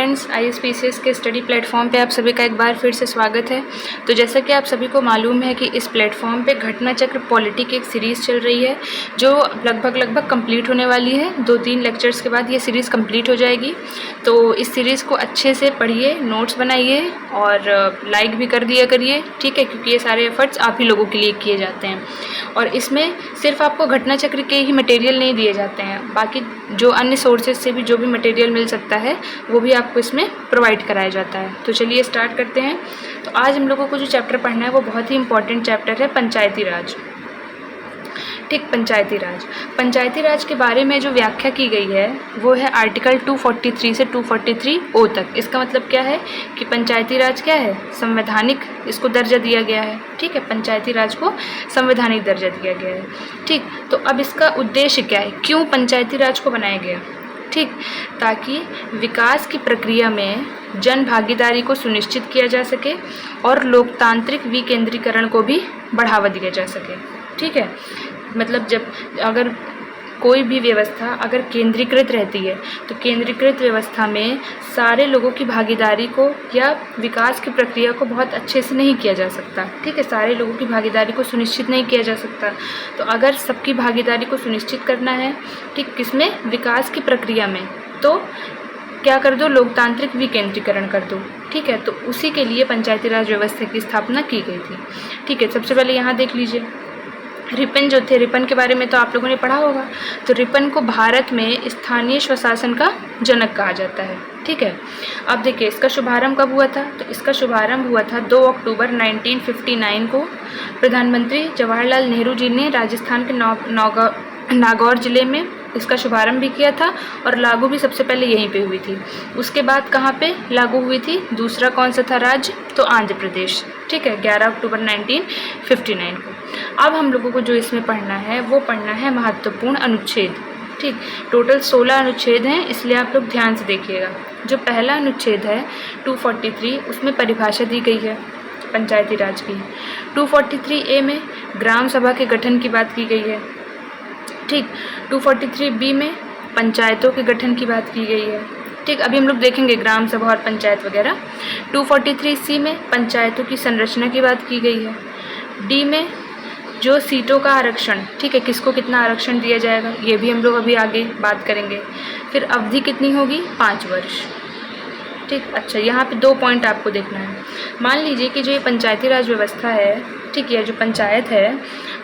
Friends, ISPCS के study platform पे आप सभी का एक बार फिर से स्वागत है। तो जैसा कि आप सभी को मालूम है कि इस प्लेटफॉर्म पे घटना चक्र पॉलिटी की एक सीरीज़ चल रही है जो लगभग कंप्लीट होने वाली है। 2-3 लेक्चर्स के बाद ये सीरीज़ कंप्लीट हो जाएगी। तो इस सीरीज़ को अच्छे से पढ़िए, नोट्स बनाइए और लाइक भी कर दिया करिए, ठीक है, क्योंकि ये सारे एफर्ट्स आप ही लोगों के लिए किए जाते हैं। और इसमें सिर्फ आपको घटना चक्र के ही मटेरियल नहीं दिए जाते हैं, बाकी जो अन्य सोर्सेज से भी जो भी मटेरियल मिल सकता है वो भी आपको इसमें प्रोवाइड कराया जाता है। तो चलिए स्टार्ट करते हैं। तो आज हम लोगों को जो चैप्टर पढ़ना है वो बहुत ही इंपॉर्टेंट चैप्टर है, पंचायती राज। ठीक, पंचायती राज के बारे में जो व्याख्या की गई है वो है आर्टिकल 243 से 243 तक। इसका मतलब क्या है कि पंचायती राज क्या है, संवैधानिक इसको दर्जा दिया गया है। ठीक है, पंचायती राज को संवैधानिक दर्जा दिया गया है। ठीक, तो अब इसका उद्देश्य क्या है, क्यों पंचायती राज को बनाया गया? ठीक, ताकि विकास की प्रक्रिया में जन भागीदारी को सुनिश्चित किया जा सके और लोकतांत्रिक विकेंद्रीकरण को भी बढ़ावा दिया जा सके। ठीक है, मतलब जब अगर कोई भी व्यवस्था अगर केंद्रीकृत रहती है तो केंद्रीकृत व्यवस्था में सारे लोगों की भागीदारी को या विकास की प्रक्रिया को बहुत अच्छे से नहीं किया जा सकता। ठीक है, सारे लोगों की भागीदारी को सुनिश्चित नहीं किया जा सकता। तो अगर सबकी भागीदारी को सुनिश्चित करना है, ठीक, किसमें, विकास की प्रक्रिया में, तो क्या कर दो, लोकतांत्रिक विकेंद्रीकरण कर दो। ठीक है, तो उसी के लिए पंचायती राज व्यवस्था की स्थापना की गई थी। ठीक है, सबसे पहले यहाँ देख लीजिए, रिपन जो थे, रिपन के बारे में तो आप लोगों ने पढ़ा होगा। तो रिपन को भारत में स्थानीय स्वशासन का जनक कहा जाता है। ठीक है, अब देखिए इसका शुभारंभ कब हुआ था? तो इसका शुभारंभ हुआ था 2 अक्टूबर 1959 को। प्रधानमंत्री जवाहरलाल नेहरू जी ने राजस्थान के नागौर ज़िले में इसका शुभारंभ भी किया था और लागू भी सबसे पहले यहीं पे हुई थी। उसके बाद कहाँ पे लागू हुई थी? दूसरा कौन सा था राज्य? तो आंध्र प्रदेश। ठीक है, 11 अक्टूबर 1959 को। अब हम लोगों को जो इसमें पढ़ना है वो पढ़ना है महत्वपूर्ण अनुच्छेद। ठीक, टोटल 16 अनुच्छेद हैं, इसलिए आप लोग ध्यान से देखिएगा। जो पहला अनुच्छेद है 243, उसमें परिभाषा दी गई है पंचायती राज की। 243A में ग्राम सभा के गठन की बात की गई है। ठीक, 243B में पंचायतों के गठन की बात की गई है। ठीक, अभी हम लोग देखेंगे ग्राम सभा और पंचायत वगैरह। 243C में पंचायतों की संरचना की बात की गई है। डी में जो सीटों का आरक्षण, ठीक है, किसको कितना आरक्षण दिया जाएगा, ये भी हम लोग अभी आगे बात करेंगे। फिर अवधि कितनी होगी? 5 वर्ष। ठीक, अच्छा, यहाँ पे 2 पॉइंट आपको देखना है। मान लीजिए कि जो ये पंचायती राज व्यवस्था है, ठीक है, जो पंचायत है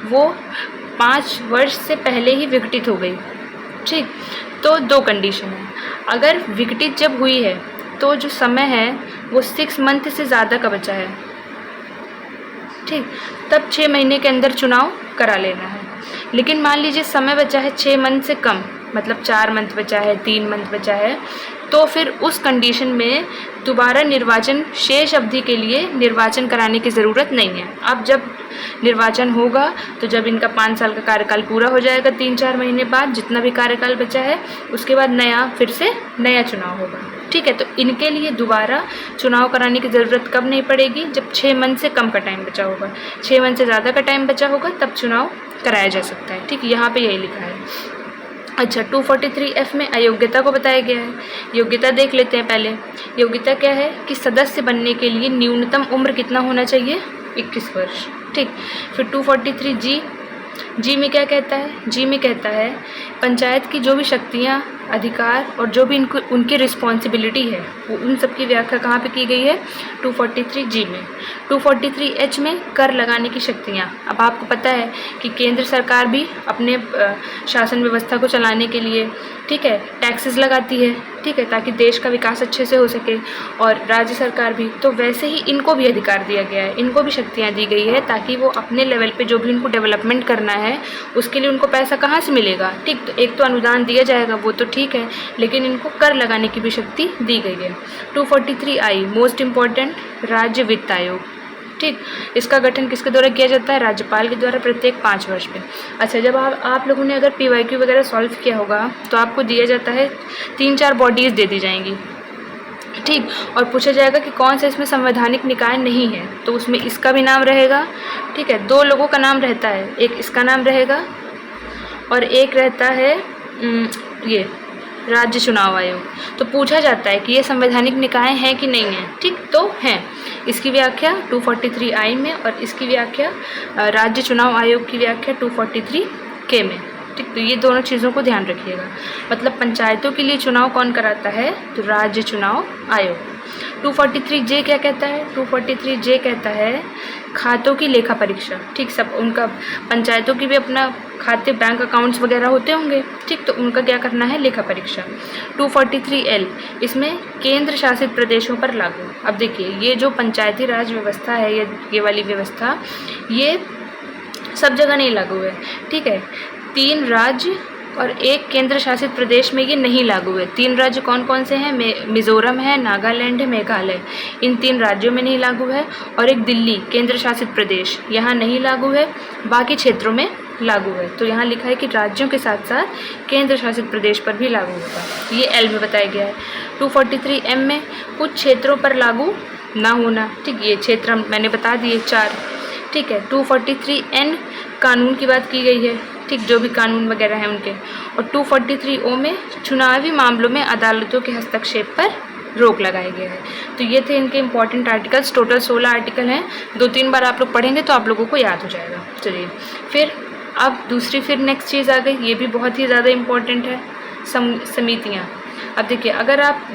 वो 5 वर्ष से पहले ही विघटित हो गई। ठीक, तो 2 कंडीशन है। अगर विघटित जब हुई है तो जो समय है वो 6 मंथ से ज़्यादा का बचा है, ठीक, तब 6 महीने के अंदर चुनाव करा लेना है। लेकिन मान लीजिए समय बचा है 6 मंथ से कम, मतलब 4 मंथ बचा है, 3 मंथ बचा है, तो फिर उस कंडीशन में दोबारा निर्वाचन, शेष अवधि के लिए निर्वाचन कराने की ज़रूरत नहीं है। अब जब निर्वाचन होगा तो जब इनका 5 साल का कार्यकाल पूरा हो जाएगा, 3-4 महीने बाद जितना भी कार्यकाल बचा है, उसके बाद फिर से नया चुनाव होगा। ठीक है, तो इनके लिए दोबारा चुनाव कराने की ज़रूरत कब नहीं पड़ेगी? जब 6 मंथ से कम का टाइम बचा होगा। 6 मंथ से ज़्यादा का टाइम बचा होगा तब चुनाव कराया जा सकता है। ठीक, यहाँ पे यही लिखा है। अच्छा, 243F में अयोग्यता को बताया गया है। योग्यता देख लेते हैं पहले। योग्यता क्या है कि सदस्य बनने के लिए न्यूनतम उम्र कितना होना चाहिए? 21 वर्ष। ठीक, फिर 243G में क्या कहता है? जी में कहता है पंचायत की जो भी शक्तियाँ, अधिकार और जो भी उनकी रिस्पॉन्सिबिलिटी है वो उन सब की व्याख्या कहाँ पे की गई है? 243G में। 243H में कर लगाने की शक्तियाँ। अब आपको पता है कि केंद्र सरकार भी अपने शासन व्यवस्था को चलाने के लिए, ठीक है, टैक्सेस लगाती है, ठीक है, ताकि देश का विकास अच्छे से हो सके, और राज्य सरकार भी। तो वैसे ही इनको भी अधिकार दिया गया है, इनको भी शक्तियाँ दी गई है ताकि वो अपने लेवल पे जो भी उनको डेवलपमेंट करना है उसके लिए उनको पैसा कहाँ से मिलेगा? ठीक, तो एक तो अनुदान दिया जाएगा, वो तो ठीक है, लेकिन इनको कर लगाने की भी शक्ति दी गई है। 243I मोस्ट इम्पॉर्टेंट, राज्य वित्त आयोग। ठीक, इसका गठन किसके द्वारा किया जाता है? राज्यपाल के द्वारा प्रत्येक 5 वर्ष पे। अच्छा, जब आप लोगों ने अगर PYQ वगैरह सॉल्व किया होगा तो आपको दिया जाता है 3-4 बॉडीज़ दे दी जाएंगी। ठीक, और पूछा जाएगा कि कौन सा इसमें संवैधानिक निकाय नहीं है, तो उसमें इसका भी नाम रहेगा। ठीक है, 2 लोगों का नाम रहता है, एक इसका नाम रहेगा और एक रहता है ये राज्य चुनाव आयोग। तो पूछा जाता है कि ये संवैधानिक निकाय हैं कि नहीं हैं, ठीक, तो हैं। इसकी व्याख्या 243I में और इसकी व्याख्या राज्य चुनाव आयोग की व्याख्या 243K में, ठीक। तो ये दोनों चीज़ों को ध्यान रखिएगा। मतलब पंचायतों के लिए चुनाव कौन कराता है, तो राज्य चुनाव आयोग। 243J क्या कहता है, 243J कहता है खातों की लेखा परीक्षा, ठीक। सब उनका पंचायतों की भी अपना खाते बैंक अकाउंट्स वगैरह होते होंगे, ठीक, तो उनका क्या करना है, लेखा परीक्षा। 243L इसमें केंद्र शासित प्रदेशों पर लागू। अब देखिए ये जो पंचायती राज व्यवस्था है, ये वाली व्यवस्था ये सब जगह नहीं लागू है, ठीक है। 3 राज्य और 1 केंद्र शासित प्रदेश में ये नहीं लागू है। 3 राज्य कौन कौन से हैं, मिज़ोरम है, नागालैंड है, मेघालय, इन 3 राज्यों में नहीं लागू है। और एक दिल्ली केंद्र शासित प्रदेश, यहाँ नहीं लागू है, बाकी क्षेत्रों में लागू है। तो यहाँ लिखा है कि राज्यों के साथ साथ केंद्र शासित प्रदेश पर भी लागू होगा, ये एल में बताया गया है। 243M में कुछ क्षेत्रों पर लागू ना होना, ठीक, ये क्षेत्र मैंने बता दिए 4, ठीक है। 243N कानून की बात की गई है, ठीक, जो भी कानून वगैरह हैं उनके। और 243O में चुनावी मामलों में अदालतों के हस्तक्षेप पर रोक लगाई गई है। तो ये थे इनके इम्पॉर्टेंट आर्टिकल्स। टोटल 16 आर्टिकल हैं, 2-3 बार आप लोग पढ़ेंगे तो आप लोगों को याद हो जाएगा। चलिए फिर अब दूसरी फिर नेक्स्ट चीज़ आ गई, ये भी बहुत ही ज़्यादा इम्पॉर्टेंट है, समितियाँ। अब देखिए अगर आप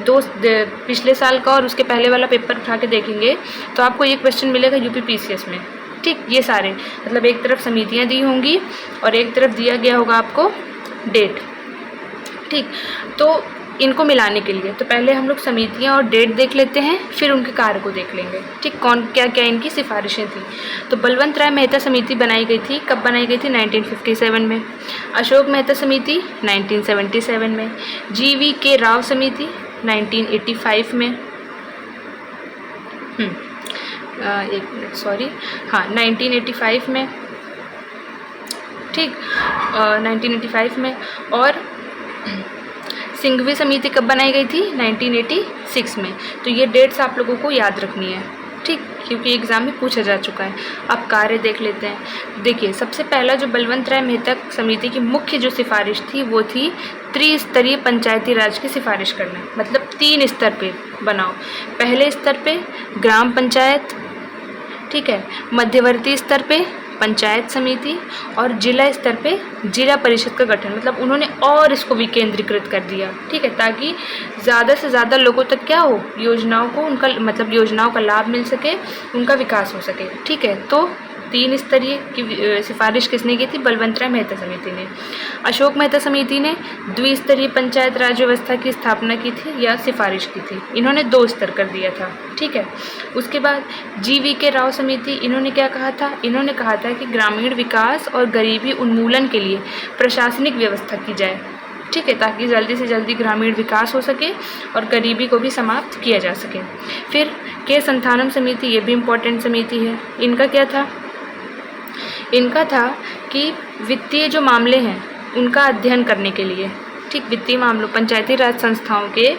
पिछले साल का और उसके पहले वाला पेपर उठा के देखेंगे तो आपको ये क्वेश्चन मिलेगा UPPCS में, ठीक। ये सारे मतलब एक तरफ समितियाँ दी होंगी और एक तरफ दिया गया होगा आपको डेट, ठीक। तो इनको मिलाने के लिए तो पहले हम लोग समितियाँ और डेट देख लेते हैं, फिर उनके कार्य को देख लेंगे, ठीक, कौन क्या क्या इनकी सिफारिशें थी। तो बलवंत राय मेहता समिति बनाई गई थी, कब बनाई गई थी, 1957 में। अशोक मेहता समिति 1977 में। GVK राव समिति 1985 में। एक मिनट, सॉरी, हाँ 1985 में, ठीक, 1985 में। और सिंघवी समिति कब बनाई गई थी, 1986 में। तो ये डेट्स आप लोगों को याद रखनी है, ठीक, क्योंकि एग्ज़ाम में पूछा जा चुका है। अब कार्य देख लेते हैं। देखिए सबसे पहला जो बलवंत राय मेहता समिति की मुख्य जो सिफारिश थी वो थी त्रिस्तरीय पंचायती राज की सिफारिश करना, मतलब 3 स्तर पे बनाओ। पहले स्तर पे ग्राम पंचायत, ठीक है, मध्यवर्ती स्तर पे पंचायत समिति और जिला स्तर पे जिला परिषद का गठन। मतलब उन्होंने और इसको विकेंद्रीकृत कर दिया, ठीक है, ताकि ज़्यादा से ज़्यादा लोगों तक क्या हो, योजनाओं को उनका मतलब योजनाओं का लाभ मिल सके, उनका विकास हो सके, ठीक है। तो 3 स्तरीय की सिफारिश किसने की थी, बलवंत राय मेहता समिति ने। अशोक मेहता समिति ने द्विस्तरीय पंचायत राज व्यवस्था की स्थापना की थी या सिफारिश की थी, इन्होंने 2 स्तर कर दिया था, ठीक है। उसके बाद GVK राव समिति, इन्होंने क्या कहा था, इन्होंने कहा था कि ग्रामीण विकास और गरीबी उन्मूलन के लिए प्रशासनिक व्यवस्था की जाए, ठीक है, ताकि जल्दी से जल्दी ग्रामीण विकास हो सके और गरीबी को भी समाप्त किया जा सके। फिर के संथानम समिति, ये भी इम्पोर्टेंट समिति है। इनका क्या था, इनका था कि वित्तीय जो मामले हैं उनका अध्ययन करने के लिए, ठीक, वित्तीय मामलों पंचायती राज संस्थाओं के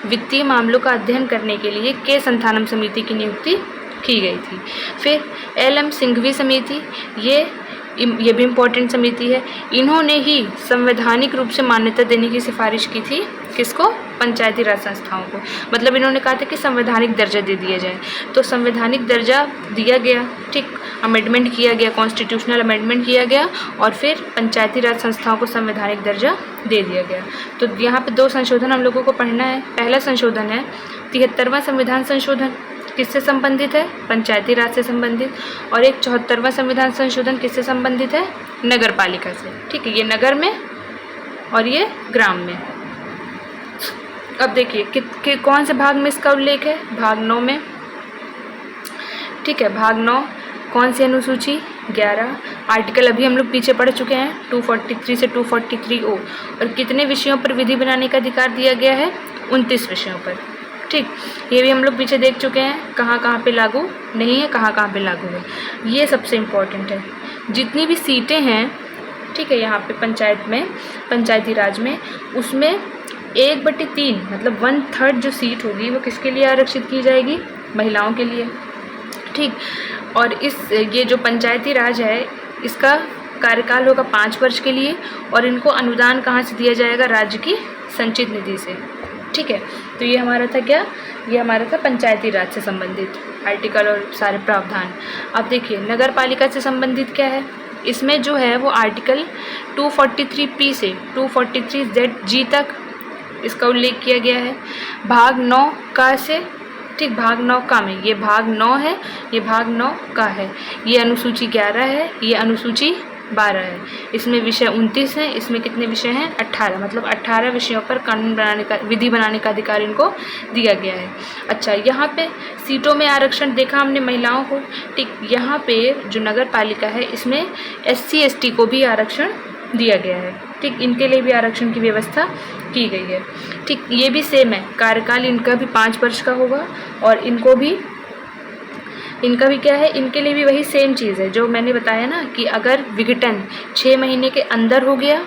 वित्तीय मामलों का अध्ययन करने के लिए के संथानम समिति की नियुक्ति की गई थी। फिर LM सिंघवी समिति, ये भी इम्पोर्टेंट समिति है। इन्होंने ही संवैधानिक रूप से मान्यता देने की सिफारिश की थी, किसको, पंचायती राज संस्थाओं को। मतलब इन्होंने कहा था कि संवैधानिक दर्जा दे दिया जाए, तो संवैधानिक दर्जा दिया गया, ठीक, अमेंडमेंट किया गया, कॉन्स्टिट्यूशनल अमेंडमेंट किया गया और फिर पंचायती राज संस्थाओं को संवैधानिक दर्जा दे दिया गया। तो यहाँ पे 2 संशोधन हम लोगों को पढ़ना है। पहला संशोधन है 73वां संविधान संशोधन, किससे संबंधित है, पंचायती राज से संबंधित। और एक 74वां संविधान संशोधन किससे संबंधित है, नगर पालिका से, ठीक है, ये नगर में और ये ग्राम में। अब देखिए कौन से भाग में इसका उल्लेख है, भाग 9 में, ठीक है, भाग 9 कौन सी अनुसूची, 11। आर्टिकल अभी हम लोग पीछे पढ़ चुके हैं 243 से 243O। और कितने विषयों पर विधि बनाने का अधिकार दिया गया है, 29 विषयों पर, ठीक, ये भी हम लोग पीछे देख चुके हैं, कहाँ कहाँ पे लागू नहीं है, कहाँ कहाँ पे लागू है। ये सबसे इम्पोर्टेंट है। जितनी भी सीटें हैं, ठीक है, यहाँ पे पंचायत में, पंचायती राज में, उसमें 1/3 मतलब 1/3 जो सीट होगी वो किसके लिए आरक्षित की जाएगी, महिलाओं के लिए, ठीक। और ये जो पंचायती राज है इसका कार्यकाल होगा 5 वर्ष के लिए और इनको अनुदान कहाँ से दिया जाएगा, राज्य की संचित निधि से। ठीक है, तो ये हमारा था क्या, ये हमारा था पंचायती राज से संबंधित आर्टिकल और सारे प्रावधान। अब देखिए नगर पालिका से संबंधित क्या है, इसमें जो है वो आर्टिकल 243P से 243ZG तक इसका उल्लेख किया गया है। भाग 9 का से, ठीक, भाग 9 का में, ये भाग 9 है, ये भाग 9 का है, ये अनुसूची 11 है, ये अनुसूची 12 है। इसमें विषय 29 हैं, इसमें कितने विषय हैं, 18, मतलब 18 विषयों पर कानून बनाने का, विधि बनाने का अधिकार इनको दिया गया है। अच्छा, यहाँ पे सीटों में आरक्षण देखा हमने महिलाओं को, ठीक, यहाँ पे जो नगर पालिका है इसमें SC ST को भी आरक्षण दिया गया है। ठीक, इनके लिए भी आरक्षण की व्यवस्था की गई है। ठीक, ये भी सेम है, कार्यकाल इनका भी 5 वर्ष का होगा और इनका भी क्या है, इनके लिए भी वही सेम चीज़ है जो मैंने बताया ना कि अगर विघटन 6 महीने के अंदर हो गया,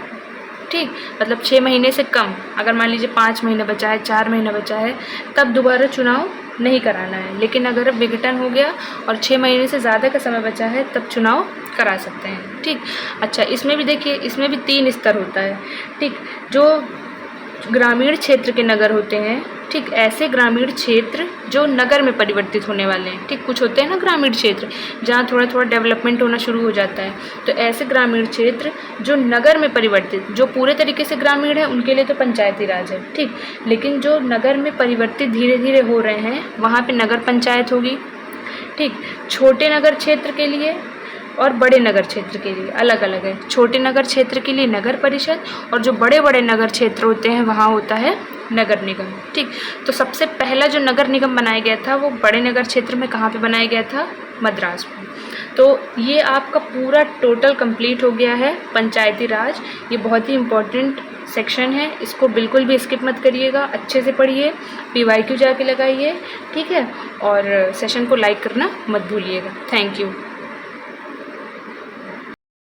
ठीक, मतलब 6 महीने से कम, अगर मान लीजिए 5 महीने बचा है, 4 महीना बचा है, तब दोबारा चुनाव नहीं कराना है। लेकिन अगर विघटन हो गया और 6 महीने से ज़्यादा का समय बचा है तब चुनाव करा सकते हैं। ठीक, अच्छा, इसमें भी देखिए, इसमें भी 3 स्तर होता है। ठीक, जो ग्रामीण क्षेत्र के नगर होते हैं, ठीक, ऐसे ग्रामीण क्षेत्र जो नगर में परिवर्तित होने वाले हैं। ठीक, कुछ होते हैं ना ग्रामीण क्षेत्र जहाँ थोड़ा थोड़ा डेवलपमेंट होना शुरू हो जाता है, तो ऐसे ग्रामीण क्षेत्र जो नगर में परिवर्तित, जो पूरे तरीके से ग्रामीण है उनके लिए तो पंचायती राज है। ठीक, लेकिन जो नगर में परिवर्तित धीरे धीरे हो रहे हैं वहाँ पे नगर पंचायत होगी। ठीक, छोटे नगर क्षेत्र के लिए और बड़े नगर क्षेत्र के लिए अलग अलग है। छोटे नगर क्षेत्र के लिए नगर परिषद और जो बड़े बड़े नगर क्षेत्र होते हैं वहाँ होता है नगर निगम। ठीक, तो सबसे पहला जो नगर निगम बनाया गया था वो बड़े नगर क्षेत्र में कहाँ पे बनाया गया था, मद्रास में। तो ये आपका पूरा टोटल कंप्लीट हो गया है पंचायती राज। ये बहुत ही इम्पोर्टेंट सेक्शन है, इसको बिल्कुल भी स्किप मत करिएगा, अच्छे से पढ़िए, PYQ जाके लगाइए। ठीक है, और सेशन को लाइक करना मत भूलिएगा। Thank you.